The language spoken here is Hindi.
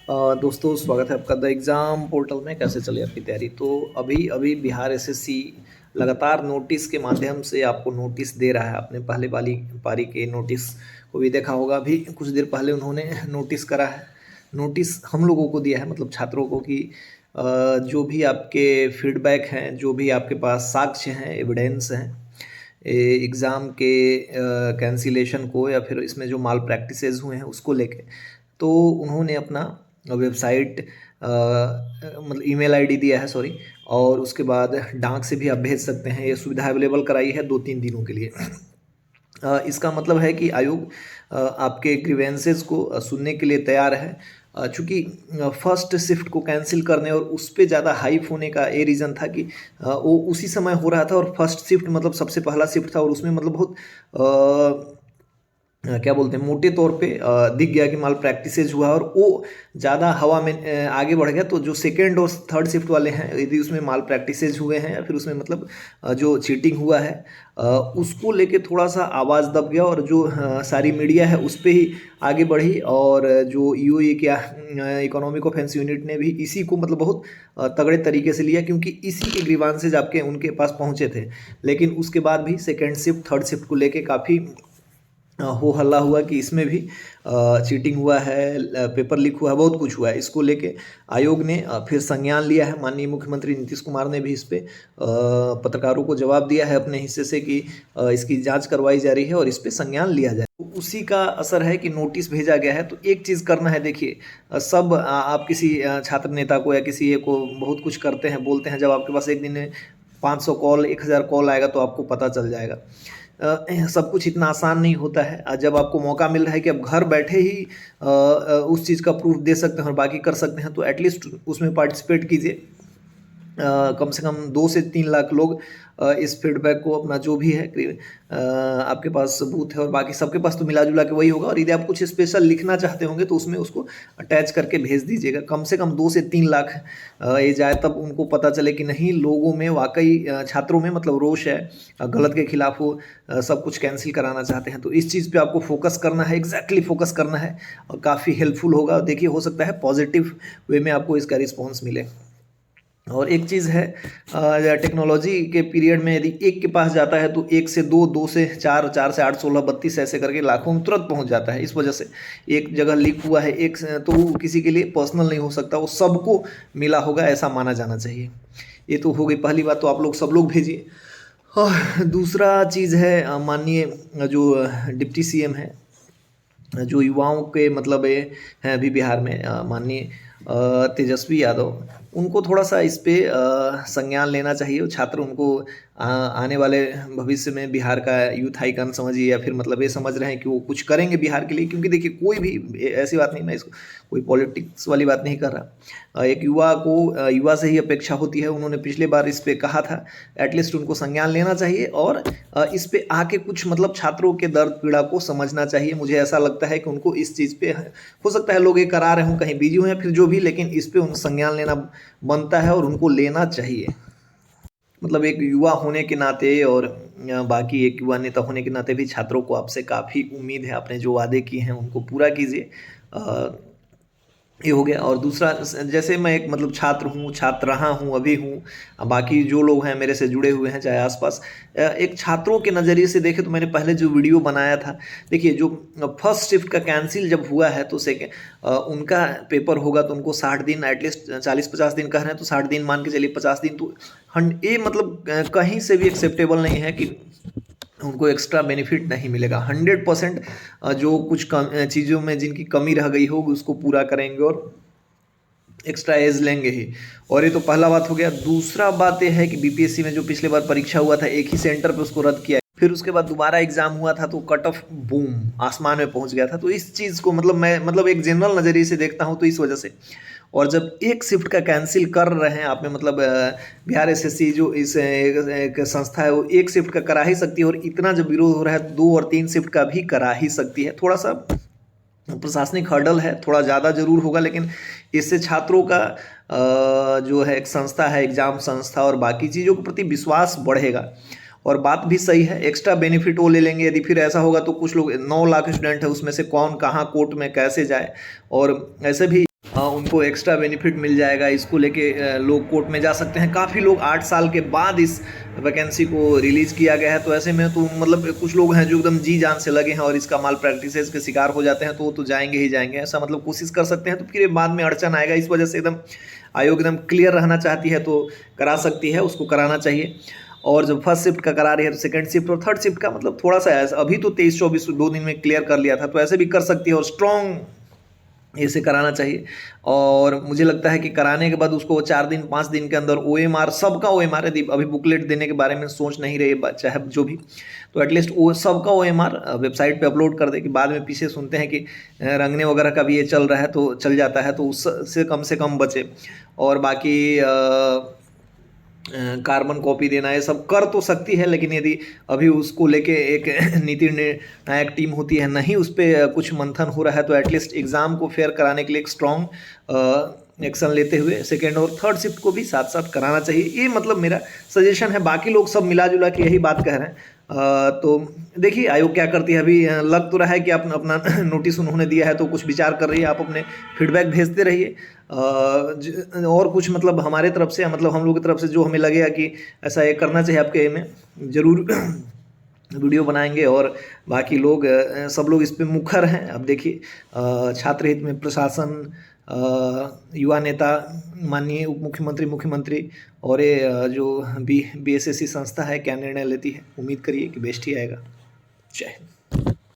दोस्तों स्वागत है आपका द एग्ज़ाम पोर्टल में। कैसे चली आपकी तैयारी? तो अभी अभी बिहार एसएससी लगातार नोटिस के माध्यम से आपको नोटिस दे रहा है। आपने पहले वाली पारी के नोटिस को भी देखा होगा। अभी कुछ देर पहले उन्होंने नोटिस करा है, नोटिस हम लोगों को दिया है, मतलब छात्रों को, कि जो भी आपके फीडबैक हैं, जो भी आपके पास साक्ष्य हैं, एविडेंस हैं एग्ज़ाम के कैंसिलेशन को या फिर इसमें जो माल प्रैक्टिसेस हुए हैं उसको लेके, तो उन्होंने अपना वेबसाइट मतलब ईमेल आईडी दिया है, सॉरी। और उसके बाद डाक से भी आप भेज सकते हैं। ये सुविधा अवेलेबल कराई है 2-3 दिनों के लिए। इसका मतलब है कि आयोग आपके ग्रीवेंसेस को सुनने के लिए तैयार है। चूँकि फर्स्ट शिफ्ट को कैंसिल करने और उस पे ज़्यादा हाइप होने का ये रीज़न था कि वो उसी समय हो रहा था और फर्स्ट शिफ्ट मतलब सबसे पहला शिफ्ट था और उसमें मतलब बहुत क्या बोलते हैं, मोटे तौर पे दिख गया कि माल प्रैक्टिसेज हुआ और वो ज़्यादा हवा में आगे बढ़ गया। तो जो सेकेंड और थर्ड शिफ्ट वाले हैं, यदि उसमें माल प्रैक्टिसेज हुए हैं या फिर उसमें मतलब जो चीटिंग हुआ है, उसको लेके थोड़ा सा आवाज़ दब गया और जो सारी मीडिया है उस पर ही आगे बढ़ी। और जो ईओई क्या इकोनॉमिक ऑफेंस यूनिट ने भी इसी को मतलब बहुत तगड़े तरीके से लिया, क्योंकि इसी के ग्रीवांसेज आपके उनके पास पहुंचे थे। लेकिन उसके बाद भी सेकेंड शिफ्ट थर्ड शिफ्ट को लेके काफ़ी हो हल्ला हुआ कि इसमें भी चीटिंग हुआ है, पेपर लीक हुआ है, बहुत कुछ हुआ है। इसको लेके आयोग ने फिर संज्ञान लिया है। माननीय मुख्यमंत्री नीतीश कुमार ने भी इस पे पत्रकारों को जवाब दिया है अपने हिस्से से कि इसकी जांच करवाई जा रही है और इस पे संज्ञान लिया जाए। तो उसी का असर है कि नोटिस भेजा गया है। तो एक चीज़ करना है, देखिए, सब आप किसी छात्र नेता को या किसी एक को बहुत कुछ करते हैं, बोलते हैं, जब आपके पास एक दिन में 500 कॉल 1000 कॉल आएगा तो आपको पता चल जाएगा। सब कुछ इतना आसान नहीं होता है। जब आपको मौका मिल रहा है कि आप घर बैठे ही उस चीज़ का प्रूफ दे सकते हैं और बाकी कर सकते हैं, तो एटलीस्ट उसमें पार्टिसिपेट कीजिए। कम से कम 2 से 3 लाख लोग इस फीडबैक को अपना जो भी है आपके पास सबूत है और बाकी सबके पास तो मिला जुला के वही होगा। और यदि आप कुछ स्पेशल लिखना चाहते होंगे तो उसमें उसको अटैच करके भेज दीजिएगा। कम से कम 2 से 3 लाख ये जाए, तब उनको पता चले कि नहीं, लोगों में वाकई छात्रों में मतलब रोष है, गलत के खिलाफ वो सब कुछ कैंसिल कराना चाहते हैं। तो इस चीज़ पे आपको फोकस करना है, एग्जैक्टली फोकस करना है, और काफ़ी हेल्पफुल होगा। देखिए, हो सकता है पॉजिटिव वे में आपको इसका रिस्पॉन्स मिले। और एक चीज़ है, टेक्नोलॉजी के पीरियड में यदि एक के पास जाता है तो 1 से 2, 2 से 4, 4 से 8, 16, 32 ऐसे करके लाखों में तुरंत पहुंच जाता है। इस वजह से एक जगह लीक हुआ है, तो वो किसी के लिए पर्सनल नहीं हो सकता, वो सबको मिला होगा, ऐसा माना जाना चाहिए। ये तो हो गई पहली बात, तो आप लोग सब लोग भेजिए। और दूसरा चीज़ है, माननीय जो डिप्टी सीएम है, जो युवाओं के मतलब ये हैं अभी बिहार में, माननीय तेजस्वी यादव, उनको थोड़ा सा इस पे संज्ञान लेना चाहिए। छात्र उनको आने वाले भविष्य में बिहार का यूथ आइकन समझिए, या फिर मतलब ये समझ रहे हैं कि वो कुछ करेंगे बिहार के लिए। क्योंकि देखिए, कोई भी ऐसी बात नहीं, मैं इसको कोई पॉलिटिक्स वाली बात नहीं कर रहा। एक युवा को युवा से ही अपेक्षा होती है। उन्होंने पिछले बार इस पे कहा था, एटलीस्ट उनको संज्ञान लेना चाहिए और इस पे आके कुछ मतलब छात्रों के दर्द पीड़ा को समझना चाहिए। मुझे ऐसा लगता है कि उनको इस चीज़ पे, हो सकता है लोग ये करा रहे हों, कहीं बिजी हुए हैं, फिर जो भी, लेकिन इस पे उनको संज्ञान लेना बनता है और उनको लेना चाहिए। मतलब एक युवा होने के नाते और बाकी एक युवा नेता होने के नाते भी छात्रों को आपसे काफ़ी उम्मीद है। आपने जो वादे किए हैं उनको पूरा कीजिए। ये हो गया। और दूसरा, जैसे मैं एक मतलब छात्र हूँ, छात्र रहा हूँ, अभी हूँ, बाकी जो लोग हैं मेरे से जुड़े हुए हैं चाहे आसपास, एक छात्रों के नज़रिए से देखें तो मैंने पहले जो वीडियो बनाया था, देखिए, जो फर्स्ट शिफ्ट का कैंसिल जब हुआ है तो उनका पेपर होगा तो उनको 60 दिन, एटलीस्ट 40-50 दिन कह रहे हैं तो 60 दिन मान के चलिए, 50 दिन, तो ये मतलब कहीं से भी एक्सेप्टेबल नहीं है कि उनको एक्स्ट्रा बेनिफिट नहीं मिलेगा। 100% जो कुछ चीज़ों में जिनकी कमी रह गई होगी उसको पूरा करेंगे और एक्स्ट्रा एज लेंगे ही। और ये तो पहला बात हो गया। दूसरा बात ये है कि बीपीएससी में जो पिछले बार परीक्षा हुआ था, एक ही सेंटर पे उसको रद्द किया, फिर उसके बाद दोबारा एग्जाम हुआ था तो कट ऑफ बूम आसमान में पहुंच गया था। तो इस चीज़ को मतलब मैं मतलब एक जनरल नज़रिए से देखता हूं, तो इस वजह से। और जब एक शिफ्ट का कैंसिल कर रहे हैं आप में, मतलब बिहार एसएससी जो इस एक संस्था है, वो एक शिफ्ट का करा ही सकती है। और इतना जब विरोध हो रहा है, 2 और 3 शिफ्ट का भी करा ही सकती है। थोड़ा सा प्रशासनिक हर्डल है, थोड़ा ज़्यादा जरूर होगा, लेकिन इससे छात्रों का जो है एक संस्था है, एग्जाम संस्था, और बाकी चीज़ों के प्रति विश्वास बढ़ेगा। और बात भी सही है, एक्स्ट्रा बेनिफिट वो ले लेंगे। यदि फिर ऐसा होगा तो कुछ लोग, 9 लाख स्टूडेंट है, उसमें से कौन कहाँ कोर्ट में कैसे जाए। और ऐसे भी उनको एक्स्ट्रा बेनिफिट मिल जाएगा। इसको लेके लोग कोर्ट में जा सकते हैं। काफ़ी लोग 8 साल के बाद इस वैकेंसी को रिलीज़ किया गया है, तो ऐसे में तो मतलब कुछ लोग हैं जो एकदम जी जान से लगे हैं और इसका माल प्रैक्टिसेस के शिकार हो जाते हैं, तो वो तो जाएंगे ही जाएंगे। ऐसा मतलब कोशिश कर सकते हैं, तो फिर बाद में अड़चन आएगा। इस वजह से एकदम आयोग एकदम क्लियर रहना चाहती है तो करा सकती है, उसको कराना चाहिए। और जब फर्स्ट शिफ्ट का करा रही है तो सेकंड शिफ्ट और थर्ड शिफ्ट का मतलब थोड़ा सा है, अभी तो 23-24 2 दिन में क्लियर कर लिया था, तो ऐसे भी कर सकती है और स्ट्रॉन्ग इसे कराना चाहिए। और मुझे लगता है कि कराने के बाद उसको 4 दिन 5 दिन के अंदर OMR, सबका OMR, यदि अभी बुकलेट देने के बारे में सोच नहीं रही चाहे जो भी, तो एटलीस्ट वो सबका OMR वेबसाइट पे अपलोड कर दे कि बाद में पीछे सुनते हैं कि रंगने वगैरह का भी ये चल रहा है तो चल जाता है, तो उससे कम से कम बचे। और बाकी कार्बन कॉपी देना ये सब कर तो सकती है, लेकिन यदि अभी उसको लेके एक नीति निर्णायक टीम होती है, नहीं उस पर कुछ मंथन हो रहा है, तो एटलीस्ट एग्ज़ाम को फेयर कराने के लिए एक स्ट्रॉन्ग एक्शन लेते हुए सेकेंड और थर्ड शिफ्ट को भी साथ साथ कराना चाहिए। ये मतलब मेरा सजेशन है। बाकी लोग सब मिला जुला के यही बात कह रहे हैं। तो देखिए आयोग क्या करती है। अभी लग तो रहा है कि अपना नोटिस उन्होंने दिया है तो कुछ विचार कर रही है। आप अपने फीडबैक भेजते रहिए। और कुछ मतलब हमारे तरफ से, मतलब हम लोग की तरफ से जो हमें लगेगा कि ऐसा ये करना चाहिए आपके में, ज़रूर वीडियो बनाएंगे। और बाकी लोग सब लोग इस पे मुखर हैं। अब देखिए छात्र हित में प्रशासन, युवा नेता, माननीय उप मुख्यमंत्री, मुख्यमंत्री और ये जो BSSC संस्था है क्या निर्णय लेती है, उम्मीद करिए कि बेस्ट ही आएगा। जय हिंद।